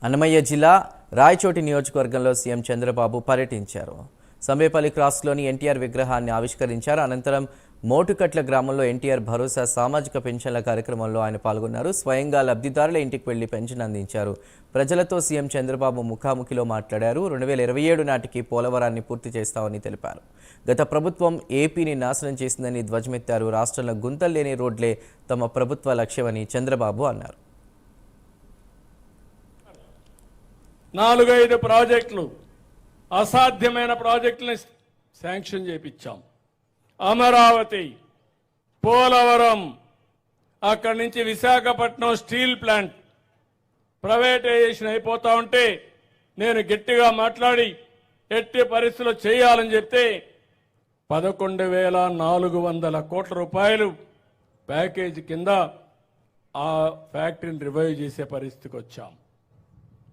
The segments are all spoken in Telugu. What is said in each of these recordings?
అన్నమయ్య జిల్లా రాయచోటి నియోజకవర్గంలో సీఎం చంద్రబాబు పర్యటించారు. సంబేపల్లి క్రాస్లోని ఎన్టీఆర్ విగ్రహాన్ని ఆవిష్కరించారు. అనంతరం మోటుకట్ల గ్రామంలో ఎన్టీఆర్ భరోసా సామాజిక పెన్షన్ల కార్యక్రమంలో ఆయన పాల్గొన్నారు. స్వయంగా లబ్ధిదారుల ఇంటికి వెళ్లి పెన్షన్ అందించారు. ప్రజలతో సీఎం చంద్రబాబు ముఖాముఖిలో మాట్లాడారు. 2027 నాటికి పోలవరాన్ని పూర్తి చేస్తామని తెలిపారు. గత ప్రభుత్వం ఏపీని నాశనం చేసిందని ధ్వజమెత్తారు. రాష్ట్రంలో గుంతలు లేని రోడ్లే తమ ప్రభుత్వ లక్ష్యమని చంద్రబాబు అన్నారు. 4-5 ప్రాజెక్టులు అసాధ్యమైన ప్రాజెక్టులను శాంక్షన్ చేయించాం. అమరావతి, పోలవరం, అక్కడి నుంచి విశాఖపట్నం స్టీల్ ప్లాంట్ ప్రైవేటైజేషన్ అయిపోతా ఉంటే నేను గట్టిగా మాట్లాడి ఎట్టి పరిస్థితుల్లో చేయాలని చెప్తే 11,400 కోట్ల రూపాయలు ప్యాకేజీ కింద ఆ ఫ్యాక్టరీని రివైవ్ చేసే పరిస్థితికి వచ్చాం.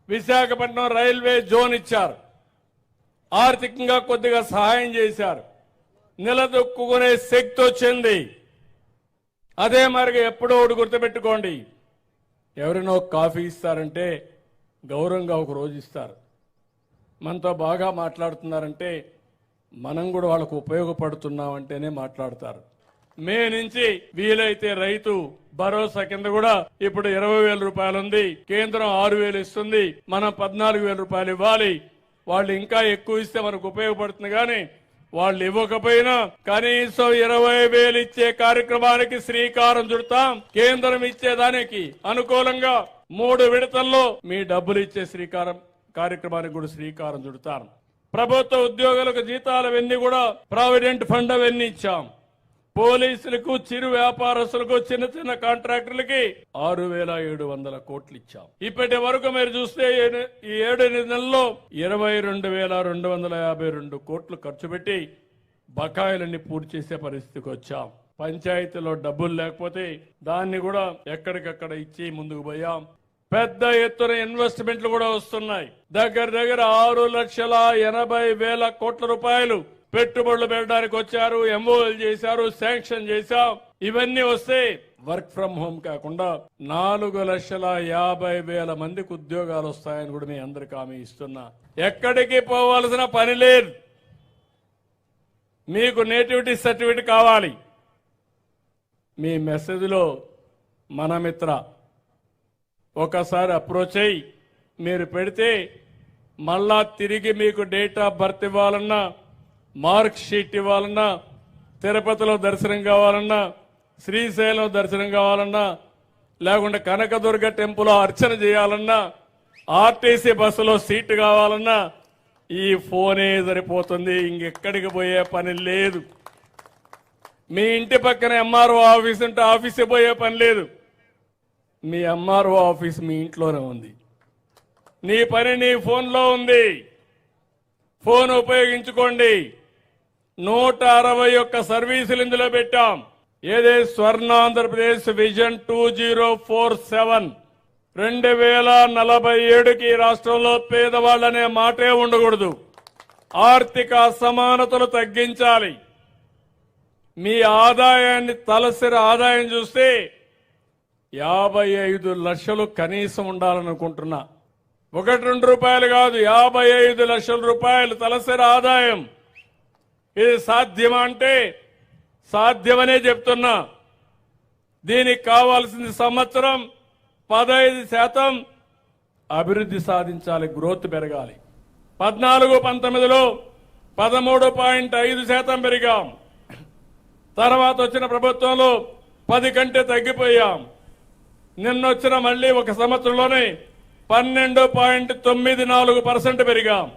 విశాఖపట్నం రైల్వే జోన్ ఇచ్చారు. ఆర్థికంగా కొద్దిగా సహాయం చేశారు. నిలదొక్కునే శక్తి వచ్చింది. అదే మరిగా ఎప్పుడో ఒకటి గుర్తుపెట్టుకోండి, ఎవరినో కాఫీ ఇస్తారంటే గౌరవంగా ఒక రోజు ఇస్తారు. మనతో బాగా మాట్లాడుతున్నారంటే మనం కూడా వాళ్ళకు ఉపయోగపడుతున్నామంటేనే మాట్లాడతారు. మే నుంచి వీలైతే రైతు భరోసా కింద కూడా ఇప్పుడు 20,000 రూపాయలు ఉంది. కేంద్రం 6,000 ఇస్తుంది. మనం 14,000 రూపాయలు ఇవ్వాలి. వాళ్ళు ఇంకా ఎక్కువ ఇస్తే మనకు ఉపయోగపడుతుంది. కానీ వాళ్ళు ఇవ్వకపోయినా కనీసం 20,000 ఇచ్చే కార్యక్రమానికి శ్రీకారం చుడతాం. కేంద్రం ఇచ్చేదానికి అనుకూలంగా 3 విడతల్లో మీ డబ్బులు ఇచ్చే కార్యక్రమానికి కూడా శ్రీకారం చుడతాం. ప్రభుత్వ ఉద్యోగులకు జీతాలు అవన్నీ కూడా ప్రావిడెంట్ ఫండ్ అవన్నీ ఇచ్చాం. పోలీసులకు, చిరు వ్యాపారస్తులకు, చిన్న చిన్న కాంట్రాక్టర్లకి 6,700 కోట్లు ఇచ్చాం. ఇప్పటి వరకు మీరు చూస్తే ఈ 7-8 నెలల్లో 22,252 కోట్లు ఖర్చు పెట్టి బకాయిలన్నీ పూర్తి చేసే పరిస్థితికి వచ్చాం. పంచాయతీలో డబ్బులు లేకపోతే దాన్ని కూడా ఎక్కడికక్కడ ఇచ్చి ముందుకు పోయాం. పెద్ద ఎత్తున ఇన్వెస్ట్మెంట్లు కూడా వస్తున్నాయి. దగ్గర 6,80,000 కోట్ల రూపాయలు పెట్టుబడులు పెట్టడానికి వచ్చారు. ఎంఓఎల్ చేశారు, శాంక్షన్ చేశాం. ఇవన్నీ వస్తే వర్క్ ఫ్రం హోమ్ కాకుండా 4,50,000 మందికి ఉద్యోగాలు వస్తాయని కూడా మీ అందరికి హామీ ఇస్తున్నా. ఎక్కడికి పోవాల్సిన పని లేదు. మీకు నేటివిటీ సర్టిఫికేట్ కావాలి, మీ మెసేజ్లో మన మిత్ర ఒకసారి అప్రోచ్ అయ్యి మీరు పెడితే మళ్ళా తిరిగి మీకు డేట్ ఆఫ్ బర్త్ ఇవ్వాలన్నా, మార్క్ షీట్ ఇవ్వాలన్నా, తిరుపతిలో దర్శనం కావాలన్నా, శ్రీశైలం దర్శనం కావాలన్నా, లేకుంటే కనకదుర్గ టెంపుల్ అర్చన చేయాలన్నా, ఆర్టీసీ బస్సులో సీటు కావాలన్నా ఈ ఫోనే సరిపోతుంది. ఇంకెక్కడికి పోయే పని లేదు. మీ ఇంటి పక్కన ఎంఆర్ఓ ఆఫీస్ ఉంటే ఆఫీస్కి పోయే పని లేదు. మీ ఎంఆర్ఓ ఆఫీస్ మీ ఇంట్లోనే ఉంది. నీ పని నీ ఫోన్లో ఉంది. ఫోన్ ఉపయోగించుకోండి. 161 సర్వీసులు ఇందులో పెట్టాం. ఏదే స్వర్ణాంధ్రప్రదేశ్ విజన్ 2047 2047కి రాష్ట్రంలో పేదవాళ్ళనే మాటే ఉండకూడదు. ఆర్థిక అసమానతలు తగ్గించాలి. మీ ఆదాయాన్ని, తలసరి ఆదాయం చూస్తే 55 లక్షలు కనీసం ఉండాలనుకుంటున్నా. 1-2 రూపాయలు కాదు, 55 లక్షల రూపాయలు తలసరి ఆదాయం. ఇది సాధ్యమా అంటే సాధ్యమనే చెప్తున్నా. దీనికి కావాల్సింది సంవత్సరం 15% అభివృద్ధి సాధించాలి, గ్రోత్ పెరగాలి. 14-19లో 13.5% పెరిగాం. తర్వాత వచ్చిన ప్రభుత్వంలో 10 కంటే తగ్గిపోయాం. నిన్నొచ్చిన మళ్ళీ ఒక సంవత్సరంలోనే 12.94% పెరిగాం.